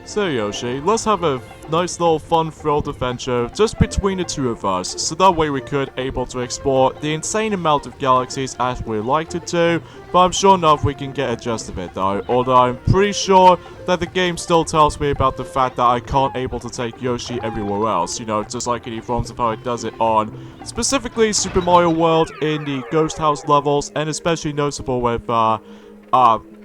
So Yoshi, let's have a nice little fun-filled adventure just between the two of us, so that way we could able to explore the insane amount of galaxies as we like to do, but I'm sure enough we can get a gist of it though, although I'm pretty sure that the game still tells me about the fact that I can't able to take Yoshi everywhere else, you know, just like in the forms of how it does it on specifically Super Mario World in the Ghost House levels, and especially noticeable with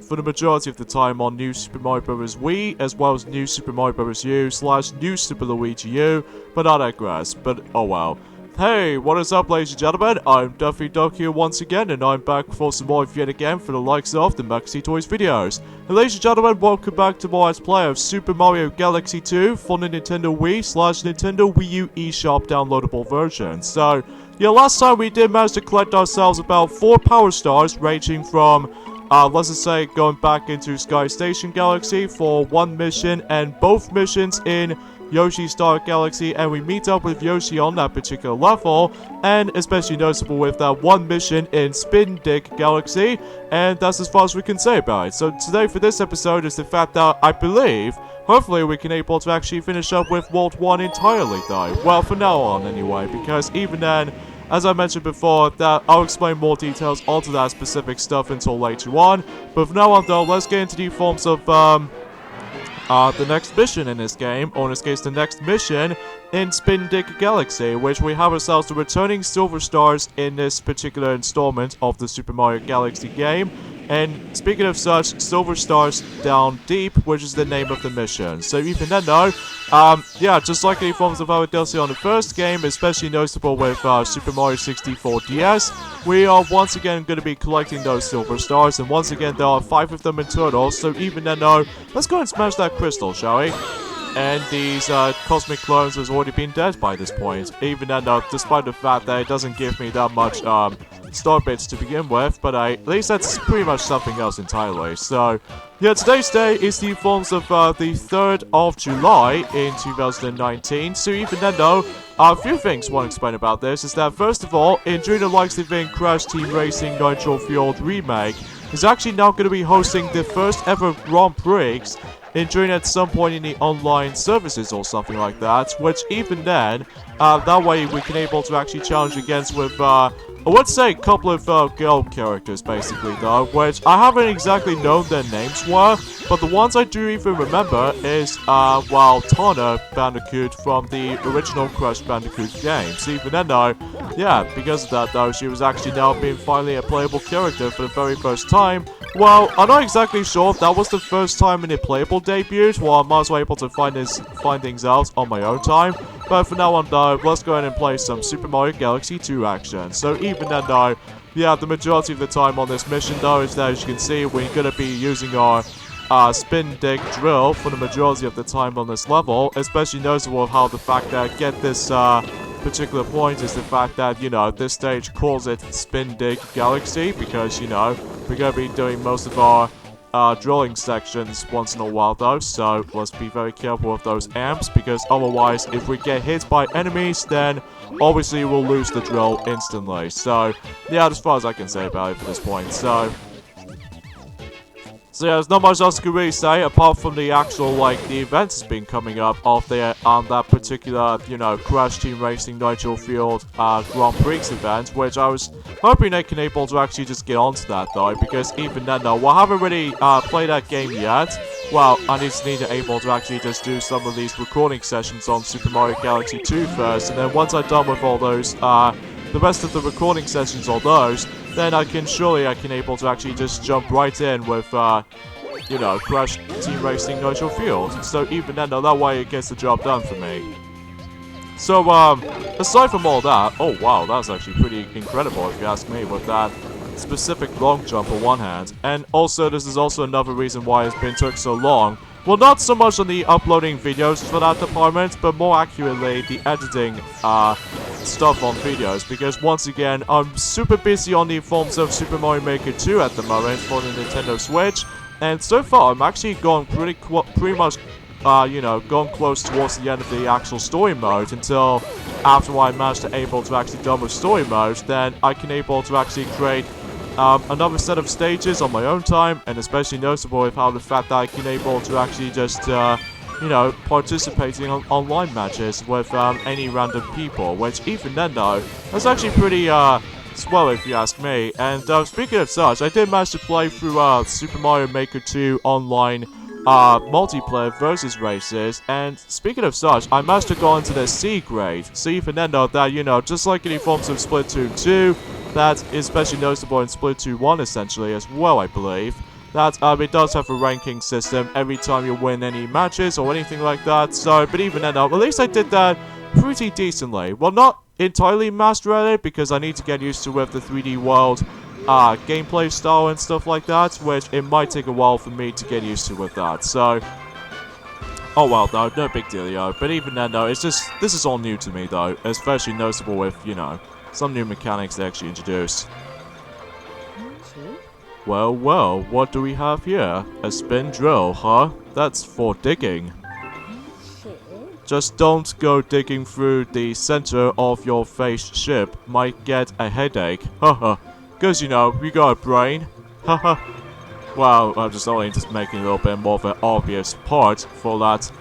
for the majority of the time on New Super Mario Bros. Wii, as well as New Super Mario Bros. U / New Super Luigi U, but I digress, but oh well. Hey, what is up ladies and gentlemen, I'm Duffy Duck here once again, and I'm back for some more yet again for the likes of the Maxi Toys videos. And ladies and gentlemen, welcome back to my Let's Play of Super Mario Galaxy 2 for the Nintendo Wii / Nintendo Wii U eShop downloadable version. So, yeah, last time we did manage to collect ourselves about 4 power stars, ranging from let's just say going back into Sky Station Galaxy for one mission, and both missions in Yoshi Star Galaxy, and we meet up with Yoshi on that particular level, and especially noticeable with that one mission in Spin Dig Galaxy, and that's as far as we can say about it. So today for this episode is the fact that I believe, hopefully we can able to actually finish up with World 1 entirely though. Well, for now on anyway, because even then, as I mentioned before, that I'll explain more details onto that specific stuff until later on. But for now on though, let's get into the forms of the next mission in this game, or in this case the next mission in Spin Dig Galaxy, which we have ourselves the returning silver stars in this particular installment of the Super Mario Galaxy game. And speaking of such, Silver Stars Down Deep, which is the name of the mission. So even then though, yeah, just like the forms of how it does here on the first game, especially noticeable with Super Mario 64 DS, we are once again going to be collecting those Silver Stars, and once again there are 5 of them in total, so even then though, let's go and smash that crystal, shall we? And these cosmic clones has already been dead by this point, even then though, despite the fact that it doesn't give me that much star bits to begin with, but at least that's pretty much something else entirely. So yeah, today's day is the forms of the 3rd of July in 2019, so even then though, a few things I want to explain about this is that first of all, during the likes of Crash Team Racing Nitro Fueled Remake is actually now going to be hosting the first ever Grand Prix during at some point in the online services or something like that, which even then, that way we can able to actually challenge against with, I would say a couple of girl characters basically though, which I haven't exactly known their names were, but the ones I do even remember is, well, Tana Bandicoot from the original Crash Bandicoot games. Even then though, yeah, because of that though, she was actually now being finally a playable character for the very first time. Well, I'm not exactly sure if that was the first time in a playable debut, well, I might as well able to find things out on my own time. But for now on though, let's go ahead and play some Super Mario Galaxy 2 action. So even then though, yeah, the majority of the time on this mission though is that, as you can see, we're going to be using our Spin Dig drill for the majority of the time on this level, especially noticeable of how the fact that get this particular point is the fact that, you know, this stage calls it Spin Dig Galaxy because, you know, we're going to be doing most of our drilling sections once in a while though, so let's be very careful with those amps, because otherwise if we get hit by enemies then obviously we'll lose the drill instantly. So yeah, as far as I can say about it for this point. So yeah, there's not much else I can really say apart from the actual, like, the events that's been coming up of there on that particular, you know, Crash Team Racing Nitro Fueled Grand Prix event, which I was hoping they can able to actually just get onto that though, because even then though, well, I haven't really played that game yet. Well, I just need to able to actually just do some of these recording sessions on Super Mario Galaxy 2 first, and then once I'm done with all those, the rest of the recording sessions on those, then I can able to actually just jump right in with, you know, Crash Team Racing Nitro Fueled. So even then, though, that way it gets the job done for me. So, aside from all that, oh wow, that's actually pretty incredible if you ask me, with that specific long jump on one hand. And also, this is also another reason why it's been took so long. Well, not so much on the uploading videos for that department, but more accurately, the editing, stuff on videos, because once again, I'm super busy on the forms of Super Mario Maker 2 at the moment for the Nintendo Switch, and so far I'm actually going pretty much, you know, going close towards the end of the actual story mode, until after I manage to able to actually done with story mode, then I can able to actually create another set of stages on my own time, and especially noticeable with how the fact that I can able to actually just you know, participating on online matches with any random people, which even then though, that's actually pretty swell if you ask me. And speaking of such, I did manage to play through Super Mario Maker 2 online multiplayer versus races, and speaking of such, I managed to go into the C grade. So even then though, that, you know, just like in the forms of Splatoon 2, that is especially noticeable in Splatoon 1 essentially as well, I believe, that it does have a ranking system every time you win any matches or anything like that. So, but even then though, at least I did that pretty decently. Well, not entirely master at it, because I need to get used to with the 3D World gameplay style and stuff like that, which it might take a while for me to get used to with that. So, oh well, though, no big deal, yo. But even then, though, it's just, this is all new to me, though, especially noticeable with, you know, some new mechanics they actually introduced. Well, well, what do we have here? A spin drill, huh? That's for digging. Just don't go digging through the center of your face ship. Might get a headache. Haha. Cause, you know, you got a brain. Haha. Well, I'm just only just making a little bit more of an obvious part for that.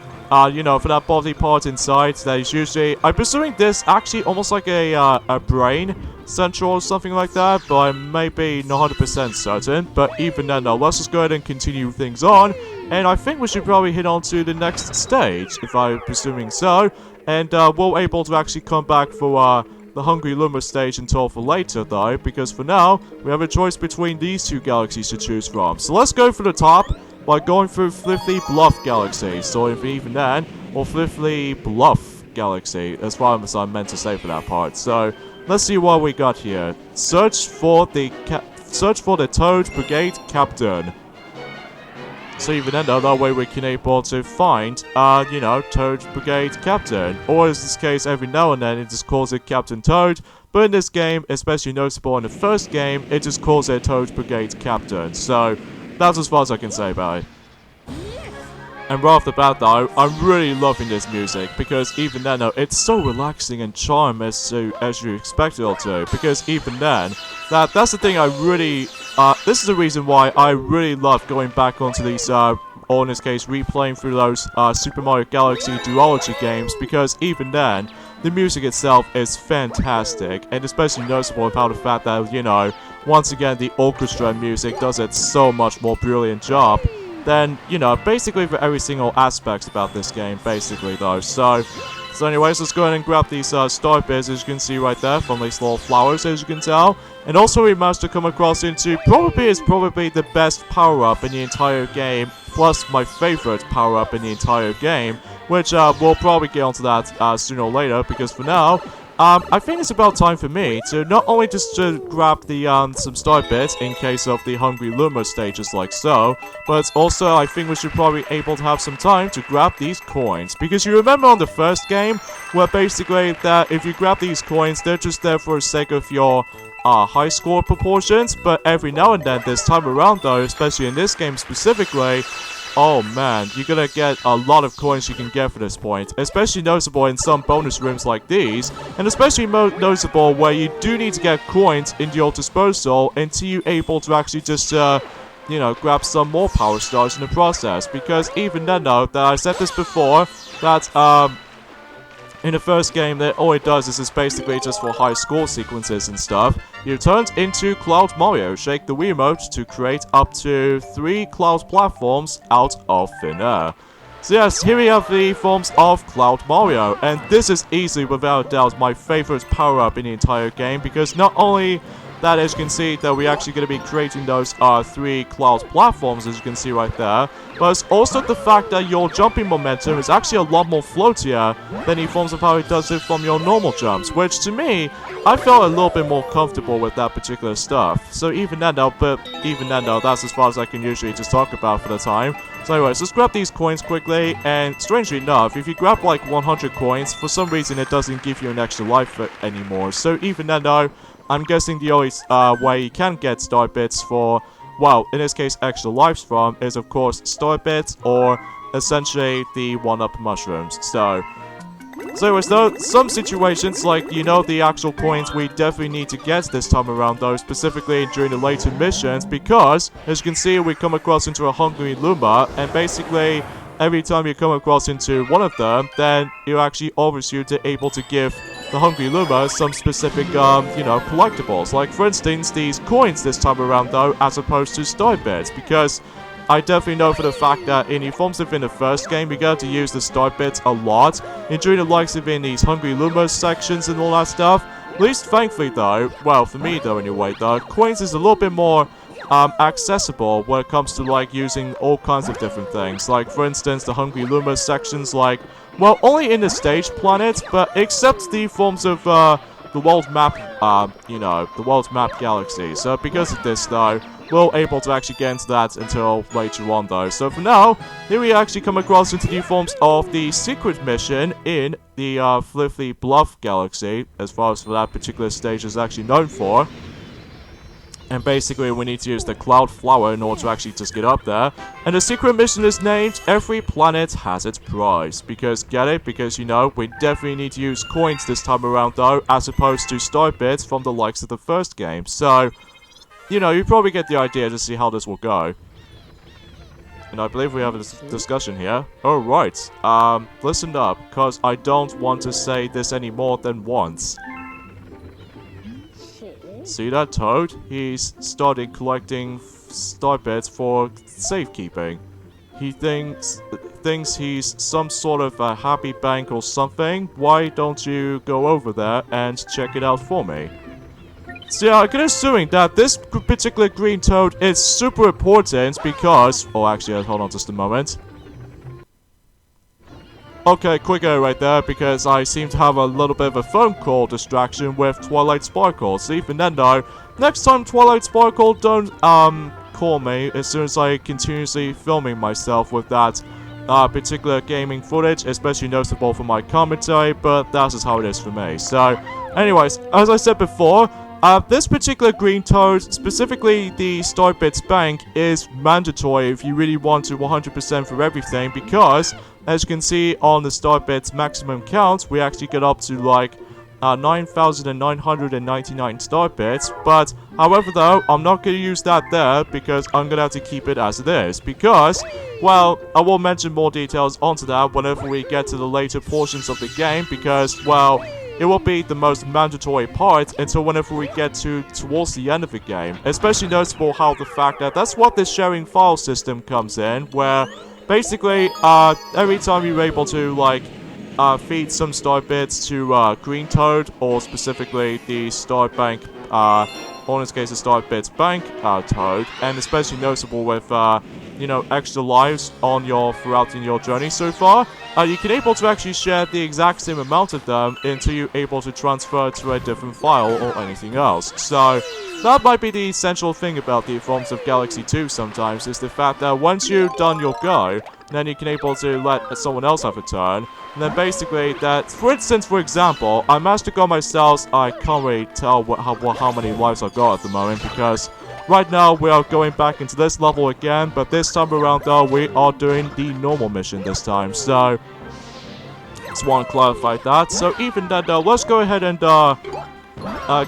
You know, for that body part inside, that is usually, I'm presuming this actually almost like a brain central or something like that, but I may be not 100% certain. But even then, though, let's just go ahead and continue things on. And I think we should probably hit on to the next stage, if I'm presuming so. And we're able to actually come back for the Hungry Luma stage until for later, though, because for now, we have a choice between these two galaxies to choose from. So let's go for the top by going through Fliffly Bluff Galaxy. So if even then, or Fliffly Bluff Galaxy, as far as I meant to say for that part. So let's see what we got here. Search for the Toad Brigade Captain. So even then, though, that way we can able to find, you know, Toad Brigade Captain. Or in this case, every now and then, it just calls it Captain Toad. But in this game, especially noticeable in the first game, it just calls it Toad Brigade Captain. So that's as far as I can say about it. And right off the bat, though, I'm really loving this music, because even then, though, it's so relaxing and charming as you expect it to. Because even then, that's the thing I really, this is the reason why I really love going back onto these, or in this case, replaying through those Super Mario Galaxy Duology games, because even then, the music itself is fantastic, and especially noticeable about the fact that, you know, once again, the orchestra music does it so much more brilliant job than, you know, basically for every single aspect about this game, basically, though. So anyways, let's go ahead and grab these star bits, as you can see right there, from these little flowers, as you can tell. And also we managed to come across into probably the best power-up in the entire game, plus my favorite power-up in the entire game, which we'll probably get onto that sooner or later, because for now, I think it's about time for me to not only just to grab the some star bits in case of the Hungry Luma stages like so, but also I think we should probably able to have some time to grab these coins. Because you remember on the first game, where basically that if you grab these coins, they're just there for the sake of your high score proportions, but every now and then this time around though, especially in this game specifically, oh man, you're gonna get a lot of coins you can get for this point, especially noticeable in some bonus rooms like these, and especially noticeable where you do need to get coins into your disposal until you're able to actually just, you know, grab some more power stars in the process, because even then though, that I said this before, that, in the first game, that all it does is basically just for high score sequences and stuff. You turn into Cloud Mario, shake the Wiimote to create up to 3 Cloud platforms out of thin air. So yes, here we have the forms of Cloud Mario, and this is easily, without a doubt, my favorite power-up in the entire game, because not only that, as you can see, that we're actually going to be creating those 3 cloud platforms, as you can see right there, but it's also the fact that your jumping momentum is actually a lot more floatier than the forms of how it does it from your normal jumps, which to me, I felt a little bit more comfortable with that particular stuff. So even then though, that's as far as I can usually just talk about for the time. So anyways, let's grab these coins quickly, and strangely enough, if you grab like 100 coins, for some reason it doesn't give you an extra life anymore. So even then though, I'm guessing the only way you can get star bits for, well, in this case extra lives from, is of course star bits, or essentially the 1-up mushrooms. So anyways though, some situations, like, you know, the actual coins we definitely need to get this time around though, specifically during the later missions, because, as you can see, we come across into a Hungry Luma, and basically every time you come across into one of them, then you actually obviously able to give the Hungry Luma some specific, collectibles. Like, for instance, these coins this time around, though, as opposed to star bits, because I definitely know for the fact that in the forms of in the first game, you got to use the star bits a lot, and during the likes of in these Hungry Luma sections and all that stuff. At least, thankfully, though, well, for me, though, anyway, though, coins is a little bit more accessible when it comes to, like, using all kinds of different things. Like, for instance, the Hungry Luma sections, like, well, only in the stage planet, but except the forms of, the world map, the world map galaxy. So, because of this, though, we're able to actually get into that until later on, though. So, for now, here we actually come across into the forms of the secret mission in the, Fliffy Bluff galaxy, as far as for that particular stage is actually known for. And basically, we need to use the Cloud Flower in order to actually just get up there. And the secret mission is named Every Planet Has Its Prize. Because, get it? Because, we definitely need to use coins this time around, though, as opposed to star bits from the likes of the first game. So, you probably get the idea to see how this will go. And I believe we have a discussion here. Alright, listen up, because I don't want to say this any more than once. See that Toad? He's started collecting star bits for safekeeping. He thinks he's some sort of a happy bank or something. Why don't you go over there and check it out for me? So yeah, I'm assuming that this particular green toad is super important because... Oh, actually, hold on just a moment. Okay, quick error right there, because I seem to have a little bit of a phone call distraction with Twilight Sparkle. So even then though, next time Twilight Sparkle, don't, call me as soon as I continuously filming myself with that, particular gaming footage, especially noticeable for my commentary, but that's just how it is for me. So, anyways, as I said before, this particular green toad, specifically the Star Bits Bank, is mandatory if you really want to 100% for everything, because, as you can see on the Star Bits maximum count, we actually get up to, like, 9,999 Star Bits, but, however though, I'm not going to use that there, because I'm going to have to keep it as it is, because, well, I will mention more details onto that whenever we get to the later portions of the game, because, well, it will be the most mandatory part until whenever we get towards the end of the game. Especially noticeable how the fact that that's what this sharing file system comes in, where basically every time you're able to like feed some star bits to Green Toad, or specifically the Star Bank, or in this case the Star Bits Bank Toad, and especially noticeable with extra lives on throughout in your journey so far, you can able to actually share the exact same amount of them until you're able to transfer to a different file or anything else. So that might be the essential thing about the forms of Galaxy 2 sometimes, is the fact that once you've done your go, then you can able to let someone else have a turn. And then basically that, for instance, for example, I managed to go myself. I can't really tell how many lives I've got at the moment, because right now we are going back into this level again, but this time around though we are doing the normal mission this time. So just want to clarify that. So even then though, let's go ahead and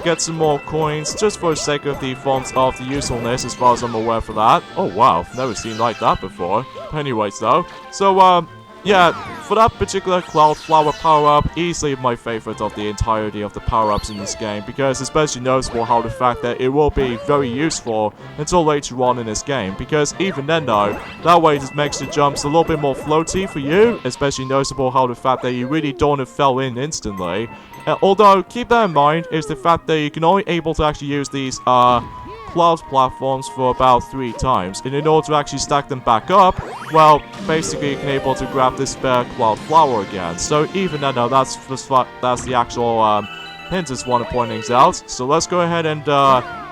get some more coins, just for the sake of the forms of the usefulness, as far as I'm aware for that. Oh wow, never seen like that before. Anyways though, so yeah, for that particular Cloud Flower power-up, easily my favorite of the entirety of the power-ups in this game, because it's especially noticeable how the fact that it will be very useful until later on in this game, because even then though, that way it just makes the jumps a little bit more floaty for you, especially noticeable how the fact that you really don't have fell in instantly. Although, keep that in mind, is the fact that you can only able to actually use these, cloud platforms for about 3 times, and in order to actually stack them back up, well, basically you can able to grab this spare Cloud Flower again. So even then, that's the actual hint I just want to point things out. So let's go ahead and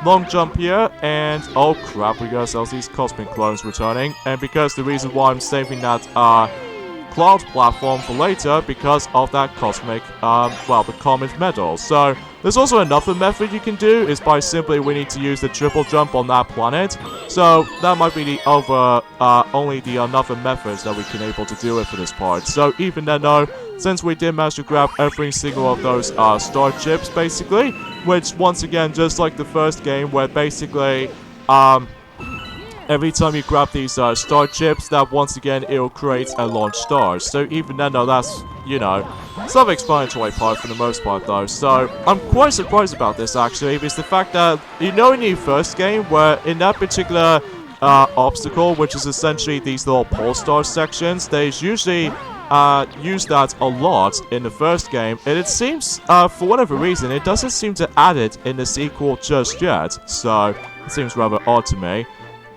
long jump here, and oh crap, we got ourselves these Cosmic Clones returning, and because the reason why I'm saving that Cloud platform for later, because of that cosmic, the Comet Medal. So there's also another method you can do, is by simply we need to use the triple jump on that planet. So that might be the only the another methods that we can able to do it for this part. So even then though, since we did manage to grab every single of those star chips basically, which once again, just like the first game, where basically every time you grab these star chips, that once again it'll create a launch star. So even then though, that's, you know, self-explanatory part for the most part though. So I'm quite surprised about this actually, because the fact that, you know, in the first game where in that particular obstacle, which is essentially these little pole star sections, they usually use that a lot in the first game, and it seems, for whatever reason, it doesn't seem to add it in the sequel just yet. So it seems rather odd to me.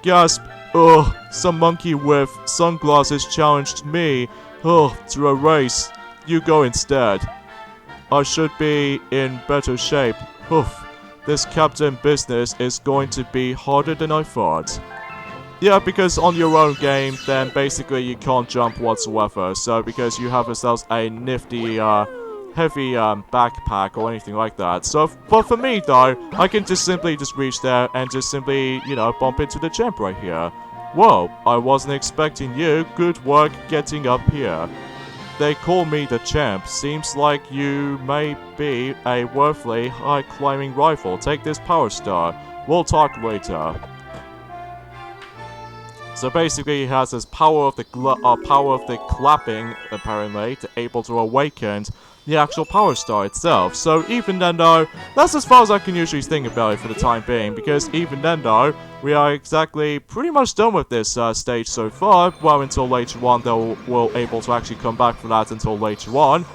Gasp! Ugh, some monkey with sunglasses challenged me, to a race. You go instead. I should be in better shape. Oof. This captain business is going to be harder than I thought. Yeah, because on your own game, then basically you can't jump whatsoever. So because you have yourselves a nifty, heavy backpack or anything like that. So, but for me though, I can just simply reach there and just simply, you know, bump into the champ right here. Whoa, I wasn't expecting you. Good work getting up here. They call me the champ. Seems like you may be a worthily high climbing rifle. Take this power star. We'll talk later. So basically, he has his power of the clapping, apparently, to able to awaken the actual power star itself. So even then though, that's as far as I can usually think about it for the time being, because even then though, we are exactly pretty much done with this stage so far. Well, until later on, we'll able to actually come back for that until later on.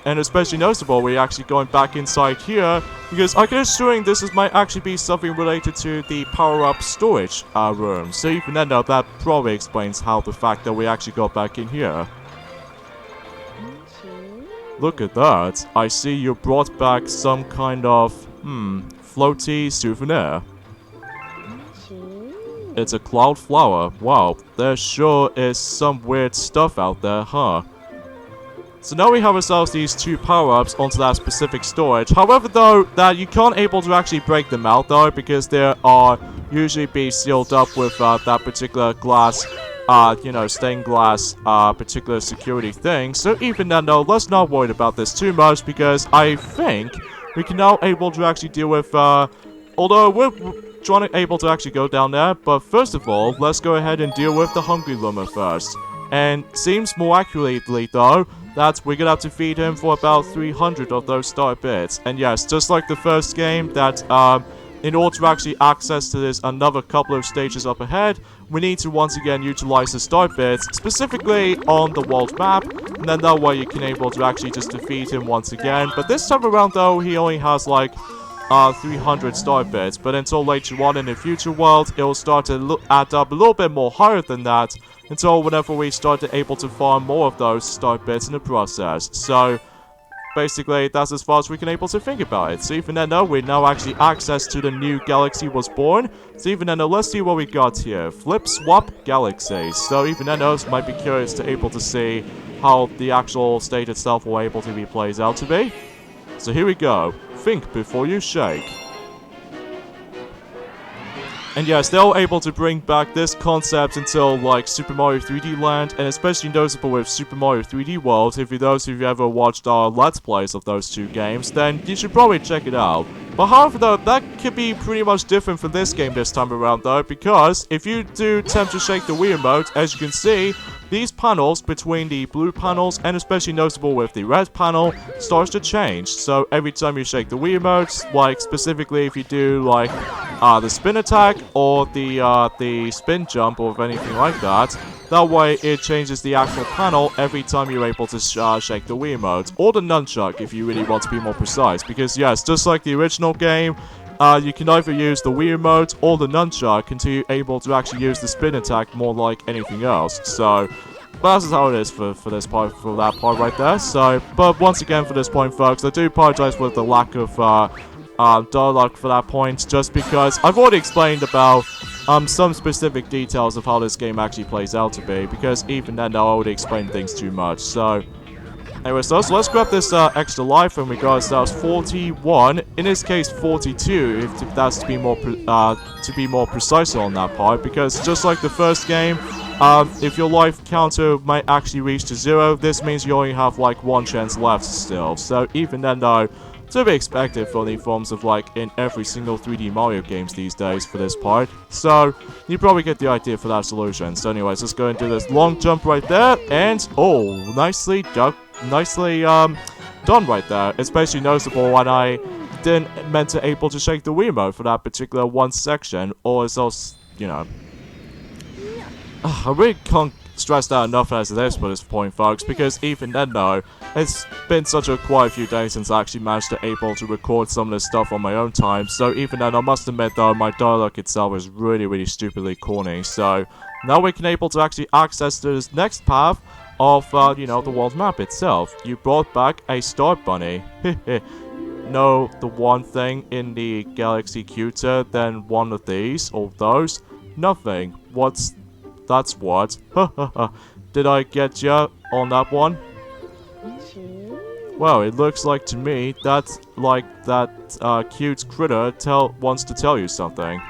And especially noticeable, we're actually going back inside here, because I can assume this might actually be something related to the power-up storage room. So even then though, that probably explains how the fact that we actually got back in here. Look at that. I see you brought back some kind of, floaty souvenir. It's a cloud flower. Wow, there sure is some weird stuff out there, huh? So now we have ourselves these two power-ups onto that specific storage. However though, that you can't able to actually break them out though, because they are usually be sealed up with that particular glass, you know, stained glass, particular security thing. So even then though, let's not worry about this too much, because I think we can now able to actually deal with, although we're trying to able to actually go down there, but first of all, let's go ahead and deal with the Hungry Llama first. And seems more accurately though, that we're gonna have to feed him for about 300 of those star bits. And yes, just like the first game, that in order to actually access to this another couple of stages up ahead, we need to once again utilize the star bits, specifically on the world map, and then that way you can able to actually just defeat him once again. But this time around though, he only has like 300 star bits, but until later on in the future world, it will start to add up a little bit more higher than that, until whenever we start to able to farm more of those star bits in the process. So basically, that's as far as we can able to think about it. So even then though, we now actually access to the new galaxy was born. So even then though, let's see what we got here. Flip swap galaxies. So even then though, might be curious to able to see how the actual state itself will able to be plays out to be. So here we go. Think before you shake. And yes, they were able to bring back this concept until like Super Mario 3D Land, and especially noticeable with Super Mario 3D World. If those of you ever watched our Let's Plays of those two games, then you should probably check it out. But however though, that could be pretty much different for this game this time around though, because if you do attempt to shake the Wii Remote, as you can see, these panels between the blue panels, and especially noticeable with the red panel, starts to change. So every time you shake the Wii Remote, like specifically if you do like the spin attack or the spin jump or anything like that, that way it changes the actual panel every time you're able to shake the Wii Remote, or the nunchuck if you really want to be more precise. Because yes, just like the original game, you can either use the Wii Remote or the nunchuck until you're able to actually use the spin attack more like anything else. So that's how it is for this part, for that part right there. So, but once again for this point, folks, I do apologize for the lack of dialogue for that point, just because I've already explained about some specific details of how this game actually plays out to be, because even then I already explained things too much. So anyway, so let's grab this extra life, and we got ourselves 41, in this case 42, if that's to be more precise on that part, because just like the first game, if your life counter might actually reach to 0, this means you only have like one chance left still. So even then though, to be expected from the forms of like in every single 3D Mario games these days for this part. So you probably get the idea for that solution. So anyways, let's go and do this long jump right there, and oh, nicely done right there. Especially noticeable when I didn't meant to able to shake the Wiimote for that particular one section, or it's also, you know, I really can't stress that enough as it is for this point, folks, because even then though, it's been such a quite a few days since I actually managed to able to record some of this stuff on my own time, so even then I must admit though, my dialogue itself is really stupidly corny. So now we can able to actually access this next path of, you know, the world map itself. You brought back a star bunny. No, the one thing in the galaxy cuter than one of these, or those? Nothing. That's what. Did I get ya on that one? Well, it looks like to me that cute critter wants to tell you something.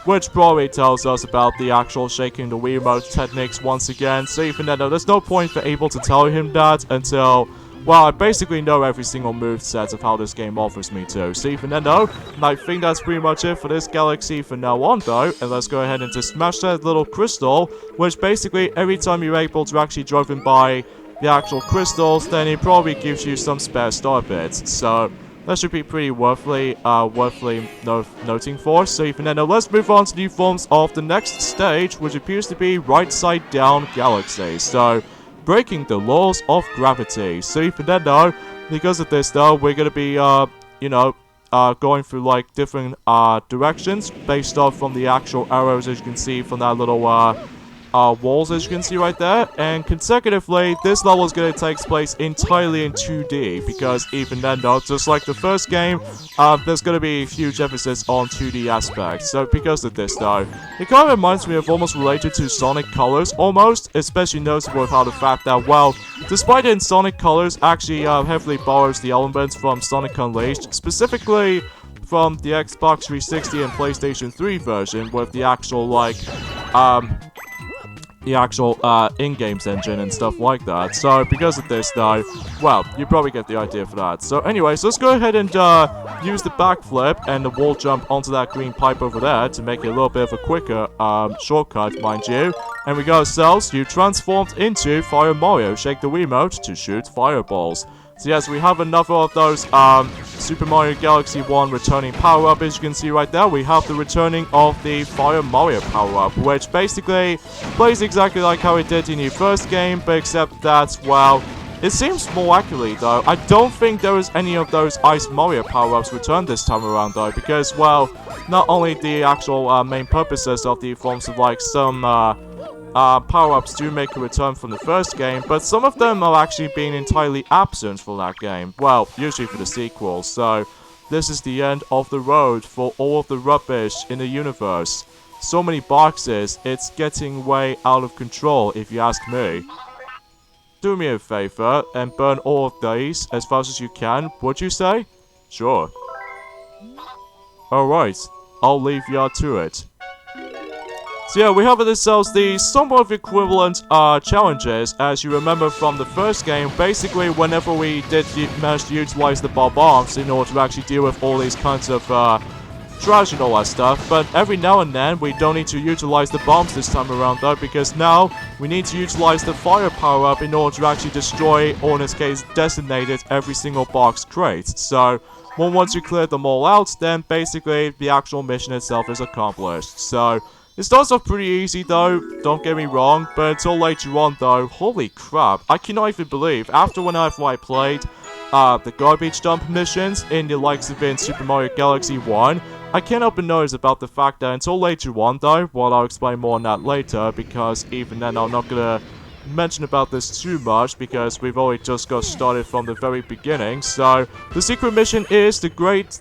Which probably tells us about the actual shaking the Wiimote techniques once again, so even then there's no point for able to tell him that until, well, I basically know every single moveset of how this game offers me to. So even then though, I think that's pretty much it for this galaxy from now on though, and let's go ahead and just smash that little crystal, which basically every time you're able to actually drive in by the actual crystals, then it probably gives you some spare star bits. So that should be pretty worthily noting for. So even then, now let's move on to new forms of the next stage, which appears to be right side down galaxy. So breaking the laws of gravity. So even then though, because of this though, we're gonna be going through like different directions based off from the actual arrows, as you can see from that little walls, as you can see right there, and consecutively this level is going to take place entirely in 2D, because even then though, just like the first game, there's going to be a huge emphasis on 2D aspects. So because of this though, it kind of reminds me of almost related to Sonic Colors almost, especially noticeable with how the fact that, well, despite in Sonic Colors actually heavily borrows the elements from Sonic Unleashed, specifically from the Xbox 360 and PlayStation 3 version, with the actual like in-games engine and stuff like that. So because of this though, well, you probably get the idea for that. So anyways, let's go ahead and use the backflip and the wall jump onto that green pipe over there to make it a little bit of a quicker shortcut, mind you. And we got ourselves, you transformed into Fire Mario. Shake the Wiimote to shoot fireballs. So yes, we have another of those Super Mario Galaxy 1 returning power-up. As you can see right there, we have the returning of the Fire Mario power-up, which basically plays exactly like how it did in the first game, but except that, well, it seems more accurately though. I don't think there is any of those Ice Mario power-ups returned this time around though, because, well, not only the actual main purposes of the forms of like some power-ups do make a return from the first game, but some of them are actually being entirely absent from that game. Well, usually for the sequel. So this is the end of the road for all of the rubbish in the universe. So many boxes, it's getting way out of control if you ask me. Do me a favor and burn all of these as fast as you can, would you say? Sure. Alright, I'll leave ya to it. So yeah, we have ourselves the somewhat equivalent challenges, as you remember from the first game. Basically, whenever we did manage to utilize the bombs in order to actually deal with all these kinds of trash and all that stuff, but every now and then we don't need to utilize the bombs this time around though, because now we need to utilize the fire power-up in order to actually destroy, or in this case, detonated every single box crate. So once you clear them all out, then basically the actual mission itself is accomplished. So it starts off pretty easy though, don't get me wrong, but until later on though, holy crap, I cannot even believe, after whenever I played the garbage dump missions in the likes of in Super Mario Galaxy 1, I can't help but notice about the fact that until later on though, well, I'll explain more on that later, because even then I'm not gonna mention about this too much, because we've already just got started from the very beginning. So the secret mission is the Great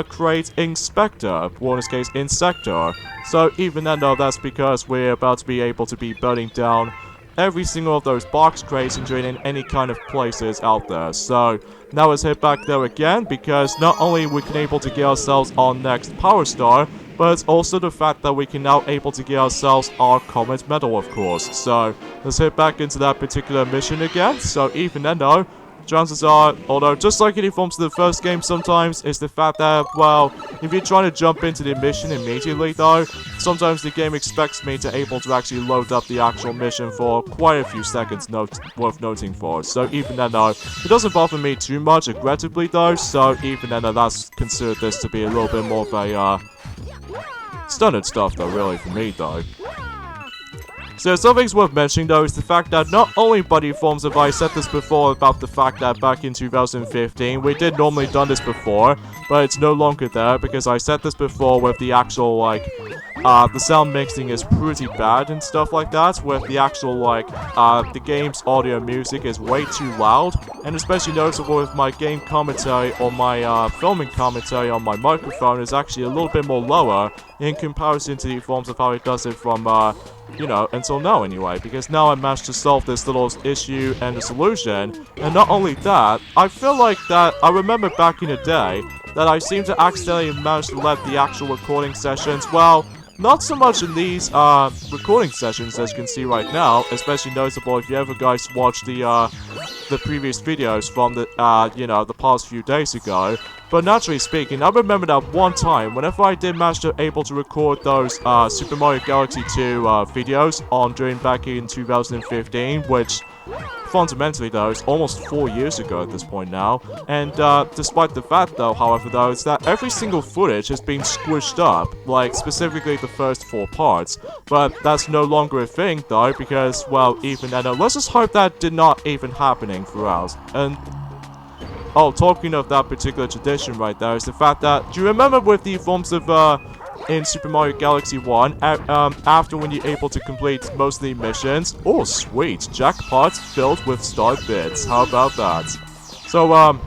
Crate Inspector, or in this case, Insector. So even then though, that's because we're about to be able to be burning down every single of those box crates and draining any kind of places out there. So now let's head back there again, because not only we can able to get ourselves our next Power Star, but it's also the fact that we can now able to get ourselves our Comet Medal, of course. So let's head back into that particular mission again. So even then though, chances are, although just like in the forms of the first game sometimes, is the fact that, well, if you're trying to jump into the mission immediately though, sometimes the game expects me to able to actually load up the actual mission for quite a few seconds worth noting for. So even then though, it doesn't bother me too much aggressively though, so even then that's considered this to be a little bit more of a, standard stuff though, really, for me though. So something's worth mentioning though is the fact that not only Buddy Forms have I said this before about the fact that back in 2015 we did normally done this before, but it's no longer there because I said this before with the actual like the sound mixing is pretty bad and stuff like that, with the actual like the game's audio music is way too loud, and especially noticeable with my game commentary or my filming commentary on my microphone is actually a little bit more lower in comparison to the forms of how it does it from you know, until now anyway, because now I managed to solve this little issue and the solution, and not only that, I feel like that I remember back in the day that I seem to accidentally manage to let the actual recording sessions, well, not so much in these recording sessions as you can see right now, especially noticeable if you ever guys watched the previous videos from the you know, the past few days ago. But naturally speaking, I remember that one time, whenever I did manage to able to record those Super Mario Galaxy 2 videos on during back in 2015, which fundamentally though is almost 4 years ago at this point now, and despite the fact though, however though, is that every single footage has been squished up, like specifically the first 4 parts, but that's no longer a thing though, because well, even then, let's just hope that did not even happening throughout. And oh, talking of that particular tradition right there, is the fact that, do you remember with the forms of, in Super Mario Galaxy 1, after when you're able to complete most of the missions, oh sweet, jackpots filled with star bits, how about that? So,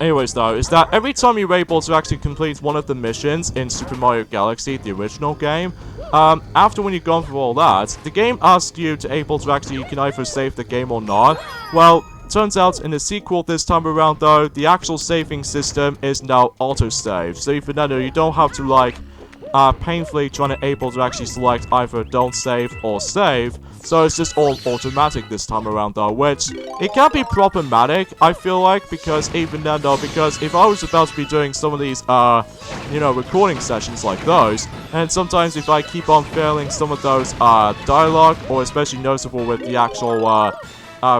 anyways though, is that every time you're able to actually complete one of the missions in Super Mario Galaxy, the original game, after when you've gone through all that, the game asks you to able to actually, you can either save the game or not. Well, turns out in the sequel this time around though, the actual saving system is now autosave. So even then you don't have to like painfully trying to able to actually select either don't save or save. So it's just all automatic this time around though, which it can be problematic, I feel like, because even then though, because if I was about to be doing some of these you know, recording sessions like those, and sometimes if I keep on failing some of those dialogue, or especially noticeable with the actual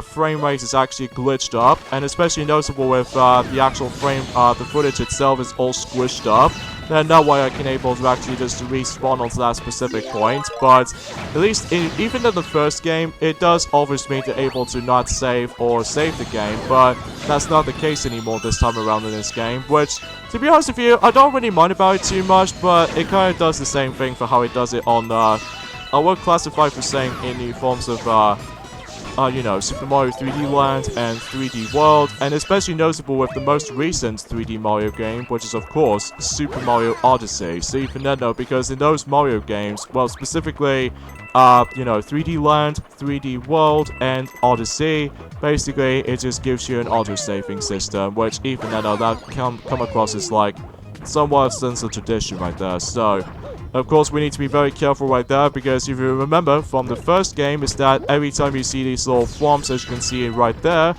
frame rate is actually glitched up, and especially noticeable with the actual frame, the footage itself is all squished up, then that way I can able to actually just respawn onto that specific point. But at least even in the first game, it does offers me to able to not save or save the game, but that's not the case anymore this time around in this game, which, to be honest with you, I don't really mind about it too much, but it kind of does the same thing for how it does it on, I would classify for saying in the forms of, you know, Super Mario 3D Land and 3D World, and especially noticeable with the most recent 3D Mario game, which is of course Super Mario Odyssey. So even then though, because in those Mario games, well specifically, you know, 3D Land, 3D World, and Odyssey, basically it just gives you an auto-saving system, which even then though, that can come across as like somewhat of a sense of tradition right there. So of course, we need to be very careful right there, because if you remember from the first game, is that every time you see these little thwomps, as you can see right there,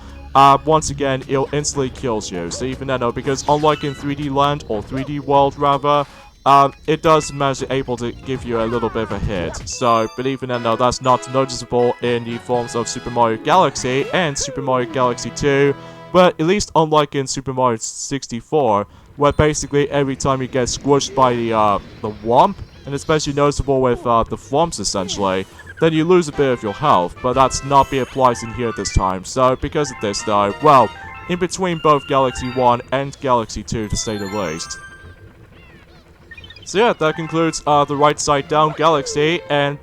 once again, it'll instantly kills you. So even then, because unlike in 3D Land, or 3D World rather, it does manage to able to give you a little bit of a hit. So, but even then, though, that's not noticeable in the forms of Super Mario Galaxy and Super Mario Galaxy 2, but at least unlike in Super Mario 64, where basically every time you get squished by the Whomp, and especially noticeable with the Thwomps essentially, then you lose a bit of your health, but that's not being applied in here this time. So because of this though, well, in between both Galaxy 1 and Galaxy 2 to say the least. So yeah, that concludes the right side down Galaxy, and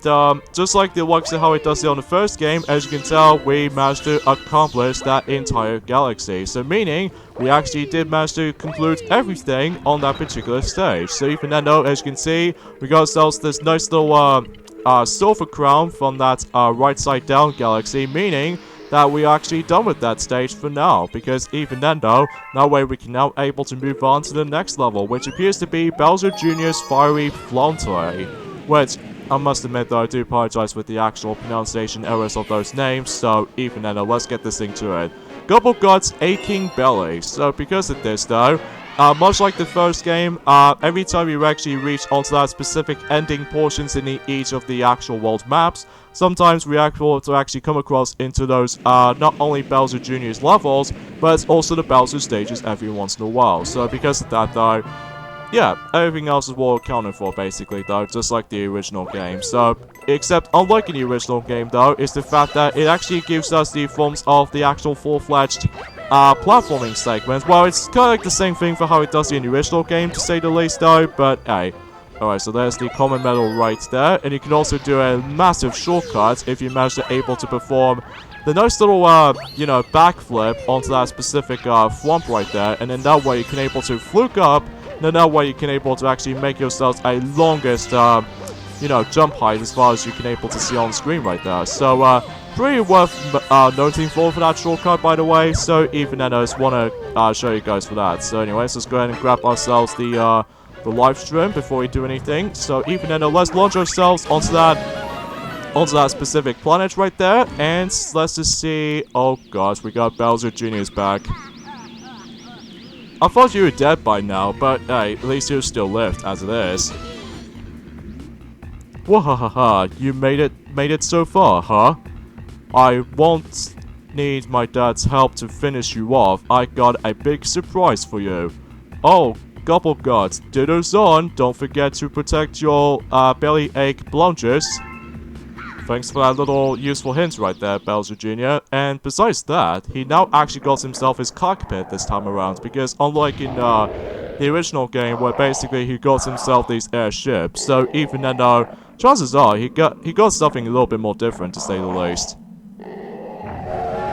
just like the likes of how it does it on the first game, as you can tell, we managed to accomplish that entire Galaxy. So meaning, we actually did manage to conclude everything on that particular stage. So even then though, as you can see, we got ourselves this nice little silver crown from that right side down Galaxy, meaning that we're actually done with that stage for now, because even then though, that way we can now able to move on to the next level, which appears to be Bowser Jr.'s Fiery Flauntoy, which I must admit though, I do apologize with the actual pronunciation errors of those names, so even then though, let's get this thing to it. Gobblegut's aching belly. So because of this though, much like the first game, every time you actually reach onto that specific ending portions in each of the actual world maps, sometimes we are able to actually come across into those, not only Bowser Jr.'s levels, but also the Bowser stages every once in a while. So because of that though, yeah, everything else is well accounted for basically though, just like the original game. So, except unlike in the original game though, is the fact that it actually gives us the forms of the actual full-fledged platforming segments. Well, it's kind of like the same thing for how it does in the original game, to say the least though, but hey. Alright, so there's the common medal right there, and you can also do a massive shortcut if you manage to able to perform the nice little, you know, backflip onto that specific flump right there, and then that way you can able to fluke up. Then that way you can able to actually make yourselves a longest, you know, jump height as far as you can able to see on screen right there. So, pretty worth noting for that shortcut, by the way. So, even then, I just want to show you guys for that. So, anyways, let's go ahead and grab ourselves the live stream before we do anything. So, even then, let's launch ourselves onto that specific planet right there, and let's just see. Oh gosh, we got Bowser Jr.'s back. I thought you were dead by now, but hey, at least you still lived, as it is. Wahahaha, you made it so far, huh? I won't need my dad's help to finish you off. I got a big surprise for you. Oh, Gobblegut, ditto's on. Don't forget to protect your bellyache blungers. Thanks for that little useful hint right there, Bowser Jr. And besides that, he now actually got himself his cockpit this time around, because unlike in the original game where basically he got himself these airships, so even then chances are he got something a little bit more different, to say the least.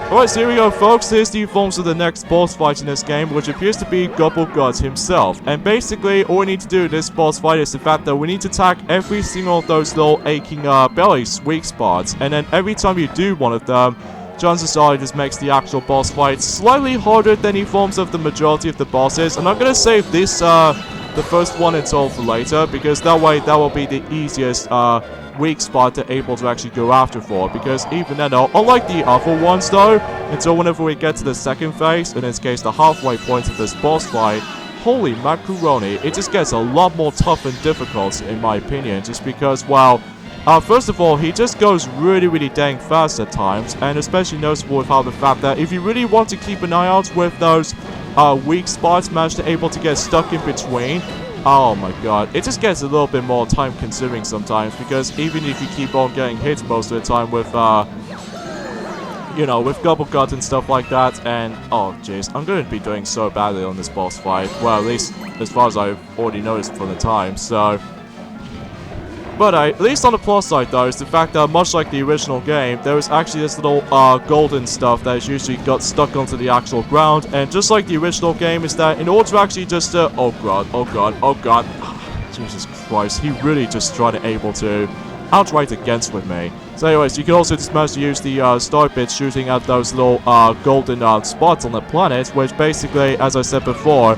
Alright, so here we go, folks. Here's the forms of the next boss fight in this game, which appears to be Gobblegut himself. And basically, all we need to do in this boss fight is the fact that we need to attack every single of those little aching belly's weak spots. And then every time you do one of them, chances are it just makes the actual boss fight slightly harder than the forms of the majority of the bosses. And I'm gonna save this, the first one until for later, because that way that will be the easiest, weak spot to able to actually go after for, because even then though, unlike the other ones though, until whenever we get to the second phase, in this case the halfway point of this boss fight, holy macaroni, it just gets a lot more tough and difficult in my opinion, just because, well, first of all, he just goes really dang fast at times, and especially noticeable with how the fact that if you really want to keep an eye out with those weak spots managed to able to get stuck in between, oh my god, it just gets a little bit more time consuming sometimes, because even if you keep on getting hit most of the time with, you know, with Gobblegut and stuff like that, and, oh jeez, I'm going to be doing so badly on this boss fight, well, at least as far as I've already noticed for the time, so. But at least on the plus side though, is the fact that much like the original game, there is actually this little golden stuff that is usually got stuck onto the actual ground, and just like the original game, is that in order to actually just, oh god, Jesus Christ, he really just tried to able to outright against with me. So anyways, you can also just manage to use the star bits shooting at those little golden spots on the planet, which basically, as I said before,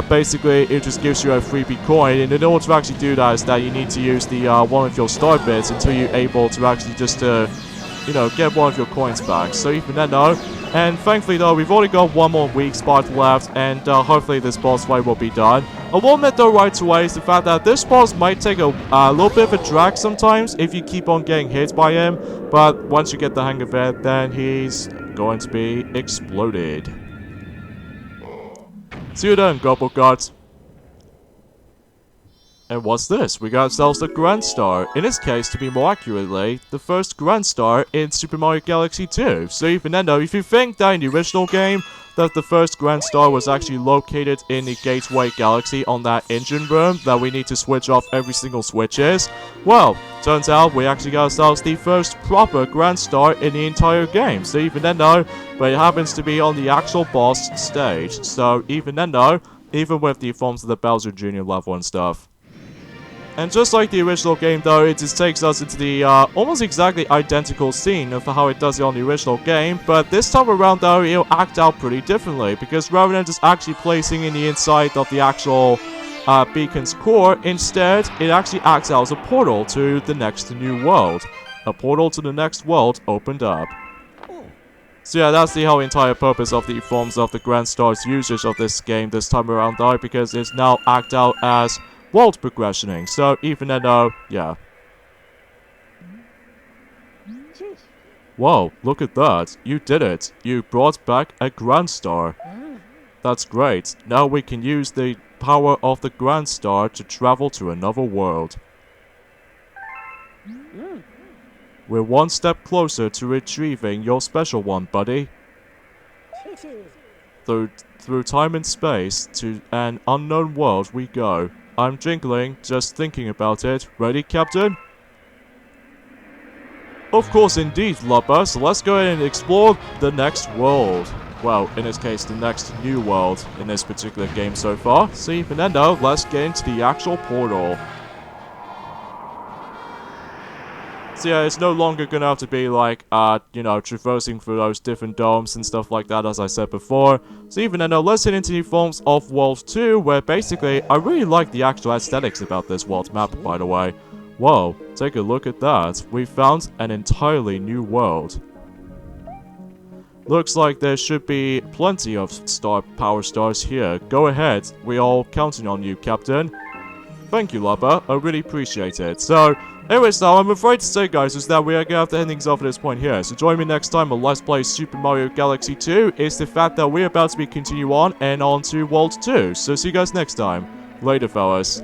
basically it just gives you a freebie coin, and in order to actually do that is that you need to use the one of your star bits until you're able to actually just you know, get one of your coins back. So even then though, and thankfully though, we've already got one more weak spot left, and hopefully this boss fight will be done. I will admit though right away is the fact that this boss might take a little bit of a drag sometimes if you keep on getting hit by him, but once you get the hang of it, then he's going to be exploded. See you then, Gobblegut. And what's this? We got ourselves the Grand Star. In this case, to be more accurately, the first Grand Star in Super Mario Galaxy 2. So even then though, if you think that in the original game, that the first Grand Star was actually located in the Gateway Galaxy on that engine room that we need to switch off every single switches, well, turns out we actually got ourselves the first proper Grand Star in the entire game. So even then though, but it happens to be on the actual boss stage. So even then though, even with the forms of the Bowser Jr. level and stuff. And just like the original game though, it just takes us into the almost exactly identical scene of how it does it on the original game, but this time around though, it'll act out pretty differently, because rather than just actually placing in the inside of the actual beacon's core, instead, it actually acts out as a portal to the next new world. A portal to the next world opened up. So yeah, that's the whole entire purpose of the forms of the Grand Star's usage of this game this time around, though, because it's now act out as world progressioning. So even though, yeah. Whoa, look at that. You did it. You brought back a Grand Star. That's great. Now we can use the power of the Grand Star to travel to another world. We're one step closer to retrieving your special one, buddy. Through time and space to an unknown world we go. I'm jingling, just thinking about it. Ready, Captain? Of course, indeed, Lubba. So let's go ahead and explore the next world. Well, in this case, the next new world in this particular game so far. See, Fernando, let's get into the actual portal. So yeah, it's no longer gonna have to be like, you know, traversing through those different domes and stuff like that, as I said before. So even then, let's hit into the forms of World 2, where basically, I really like the actual aesthetics about this world map, by the way. Whoa, take a look at that. We found an entirely new world. Looks like there should be plenty of power stars here. Go ahead, we're all counting on you, Captain. Thank you, Lubba. I really appreciate it. So, anyways, though, I'm afraid to say, guys, is that we are gonna have to end things off at this point here. So join me next time on Let's Play Super Mario Galaxy 2. It's the fact that we're about to continue on and on to World 2. So see you guys next time. Later, fellas.